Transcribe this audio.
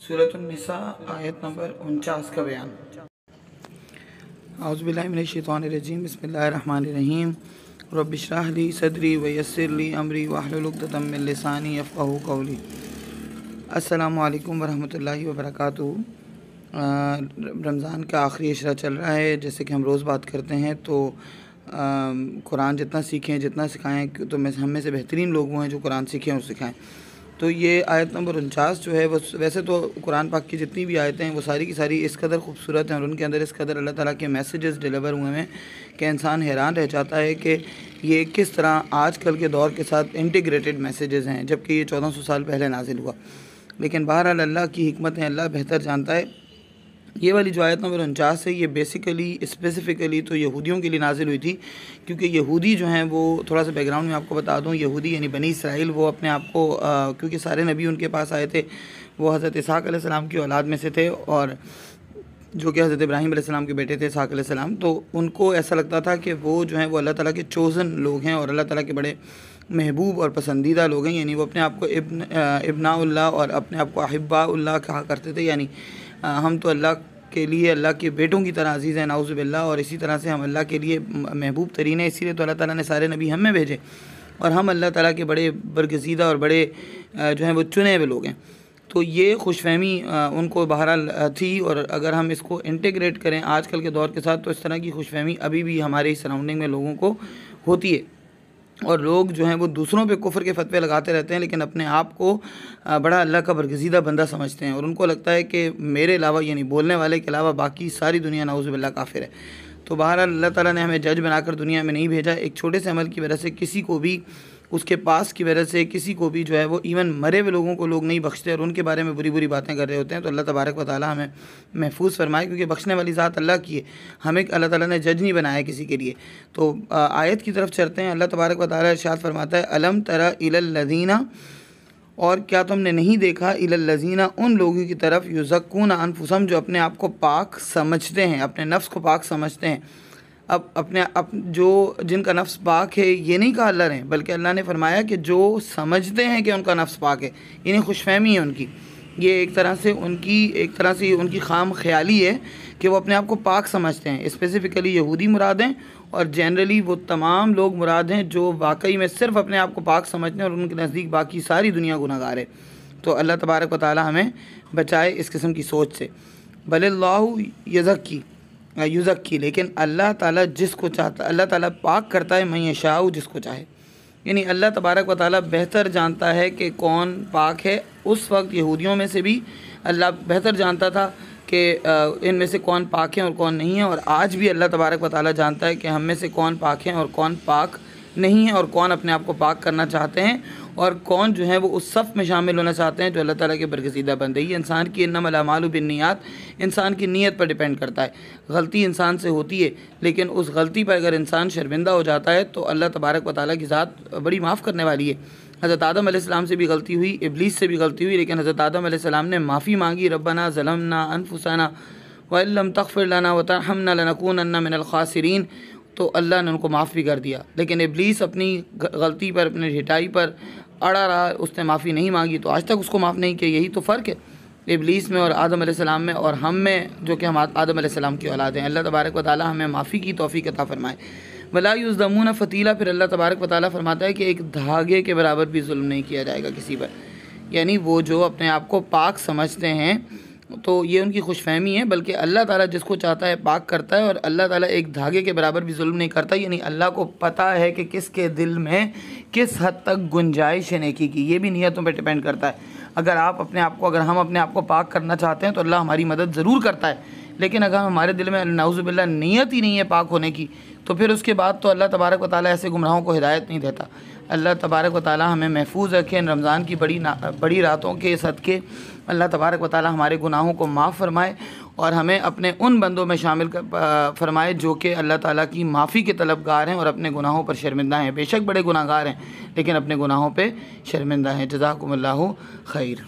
सूरत उन्निसा आयत नंबर 49 का बयान। औज़ु बिल्लाहि मिनश शैतानिर रजीम, बिस्मिल्लाहिर्रहमानिर्रहीम। रब्बि इश्रह ली सदरी व यस्सिर ली अमरी वहलुल उक़दतम मिन लिसानी यफ़क़हू क़ौली। अस्सलामु अलैकुम वरहमतुल्लाहि वबरकातुहू। रमज़ान का आखिरी इशरा चल रहा है। जैसे कि हम रोज़ बात करते हैं तो कुरान जितना सीखें जितना सिखाएं तो हम में से बेहतरीन लोग वो हैं जो कुरान सीखें और सिखाएं। तो ये आयत नंबर 49 जो है वो वैसे तो कुरान पाक की जितनी भी आयतें हैं वो सारी की सारी इस कदर खूबसूरत हैं और उनके अंदर इस कदर अल्लाह ताला के मैसेजेस डिलीवर हुए हैं कि इंसान हैरान रह जाता है कि ये किस तरह आजकल के दौर के साथ इंटीग्रेटेड मैसेजेस हैं, जबकि ये 1400 साल पहले नाजिल हुआ। लेकिन बहरहाल अल्लाह की हिकमत है, अल्लाह बेहतर जानता है। ये वाली जो आयत नंबर 49 है ये बेसिकली स्पेसिफ़िकली तो यहूदियों के लिए नाजिल हुई थी, क्योंकि यहूदी जो हैं वो थोड़ा सा बैकग्राउंड में आपको बता दूं, यहूदी यानी बनी इसराइल वो अपने आप को क्योंकि सारे नबी उनके पास आए थे, वो हज़रत इसहाक़ अलैहिस्सलाम की औलाद में से थे और जो कि हज़रत इब्राहीम अलैहिस्सलाम के बेटे थे इसहाक़ अलैहिस्सलाम। तो उनको ऐसा लगता था कि वो जो हैं वो अल्लाह ताला के चोज़न लोग हैं और अल्लाह ताला के बड़े महबूब और पसंदीदा लोग हैं। यानी वो अपने आप को इब्नाउल्लाह और अपने आप को अहिब्बाउल्लाह कहा करते थे, यानी हम तो अल्लाह के लिए अल्लाह के बेटों की तरह अज़ीज़ हैं, नाउज़ु बिल्लाह, और इसी तरह से हम अल्लाह के लिए महबूब तरीन है। इसीलिए तो अल्लाह ताला ने सारे नबी हम में भेजे और हम अल्लाह ताला के बड़े बरगज़ीदा और बड़े जो हैं वो चुने हुए लोग हैं। तो ये खुशफहमी उनको बहरहाल थी, और अगर हम इसको इंटीग्रेट करें आजकल के दौर के साथ तो इस तरह की खुशफहमी अभी भी हमारे सराउंडिंग में लोगों को होती है। और लोग जो हैं वो दूसरों पे कुफ्र के फतवे लगाते रहते हैं, लेकिन अपने आप को बड़ा अल्लाह का बरगज़ीदा बंदा समझते हैं और उनको लगता है कि मेरे अलावा यानी बोलने वाले के अलावा बाकी सारी दुनिया नाउज़ु बिल्लाह काफिर है। तो बहरहाल अल्लाह ताला ने हमें जज बनाकर दुनिया में नहीं भेजा। एक छोटे से अमल की वजह से किसी को भी, उसके पास की वजह से किसी को भी जो है वो इवन मरे हुए लोगों को लोग नहीं बख्शते और उनके बारे में बुरी बुरी बातें कर रहे होते हैं। तो अल्लाह तबारक व तआला हमें महफूज फरमाए, क्योंकि बख्शने वाली ज़ात अल्लाह की है, हमें अल्लाह ताला ने जज नहीं बनाया किसी के लिए। तो आयत की तरफ चलते हैं। अल्लाह तबारक व तआला इरशाद फरमाता है, अलम तरा इलल लज़ीना, और क्या तुमने नहीं देखा, इलल लज़ीना उन लोगों की तरफ, युज़क्कूना अनफुसहुम जो अपने आप को पाक समझते हैं, अपने नफ्स को पाक समझते हैं। अब जो जिनका नफ्स पाक है ये नहीं कहा अल्लाह ने, बल्कि अल्लाह ने फरमाया कि जो समझते हैं कि उनका नफ्स पाक है, यानी खुशफहमी है उनकी। ये एक तरह से उनकी खाम ख्याली है कि वो अपने आप को पाक समझते हैं। स्पेसिफ़िकली यहूदी मुराद हैं और जनरली वो तमाम लोग मुराद हैं जो वाकई में सिर्फ़ अपने आप को पाक समझते हैं और उनके नज़दीक बाकी सारी दुनिया गुनहगार है। तो अल्लाह तबारक व तआला हमें बचाए इस किस्म की सोच से। बलिल्लाहु युज़क्की, लेकिन अल्लाह ताला जिसको चाहता, अल्लाह ताला पाक करता है, मैं यशाउ जिसको चाहे। यानी अल्लाह तबारक व तआला बेहतर जानता है कि कौन पाक है। उस वक्त यहूदियों में से भी अल्लाह बेहतर जानता था कि इनमें से कौन पाक है और कौन नहीं है, और आज भी अल्लाह तबारक व तआला जानता है कि हम में से कौन पाक हैं और कौन पाक नहीं है, और कौन अपने आप को पाक करना चाहते हैं और कौन जो है वो उस सफ़ में शामिल होना चाहते हैं जो अल्लाह ताला के बरगज़ीदा बंदे। ये इंसान की इन्नमल अमालु बिन्नियात, इंसान की नीयत पर डिपेंड करता है। गलती इंसान से होती है, लेकिन उस गलती पर अगर इंसान शर्मिंदा हो जाता है तो अल्लाह तबारक व तआला की ज़ात बड़ी माफ़ करने वाली है। हज़रत आदम अलैहिस्सलाम से भी गलती हुई, इब्लीस से भी गलती हुई, लेकिन हज़रत आदम अलैहिस्सलाम ने माफ़ी मांगी, रब्बना ज़लमना अनफुसना व इल्लम तग़फ़िर लना व तरहमना लनकूनन्ना मिनल ख़ासिरीन, तो अल्लाह ने उनको माफ़ भी कर दिया। लेकिन इब्लीस अपनी गलती पर, अपनी ढिठाई पर अड़ा रहा, उसने माफ़ी नहीं मांगी तो आज तक उसको माफ़ नहीं किया। यही तो फ़र्क है इब्लीस में और आदम अलैहिस्सलाम में और हम में, जो कि हम आदम अलैहिस्सलाम की औलाद हैं। अल्लाह तबारक व तआला हमें माफ़ी की तौफ़ीक़ अता फ़रमाए। वला युज़लमून फ़तीला, फिर अल्लाह तबारक व तआला फरमाता है कि एक धागे के बराबर भी जुल्म नहीं किया जाएगा किसी पर। यानी वो जो अपने आप को पाक समझते हैं तो ये उनकी खुशफहमी है, बल्कि अल्लाह ताला जिसको चाहता है पाक करता है और अल्लाह ताला एक धागे के बराबर भी जुल्म नहीं करता। यानी अल्लाह को पता है कि किसके दिल में किस हद तक गुंजाइश है नेकी की, ये भी नीयतों पर डिपेंड करता है। अगर हम अपने आप को पाक करना चाहते हैं तो अल्लाह हमारी मदद ज़रूर करता है, लेकिन अगर हमारे दिल में नाउज़ु बिल्लाह नीयत ही नहीं है पाक होने की तो फिर उसके बाद तो अल्लाह तबारक व तआला ऐसे गुमराहों को हिदायत नहीं देता। अल्लाह तबारक व तआला हमें महफूज रखे इन रमज़ान की बड़ी रातों के सदक़े। अल्लाह तबारक व तआला हमारे गुनाहों को माफ़ फरमाए और हमें अपने उन बंदों में शामिल फरमाए जो कि अल्लाह ताला की माफ़ी के तलबगार हैं और अपने गुनाहों पर शर्मिंदा हैं। बेशक बड़े गुनाहगार हैं लेकिन अपने गुनाहों पर शर्मिंदा हैं। जज़ाकुमुल्लाहु खैर।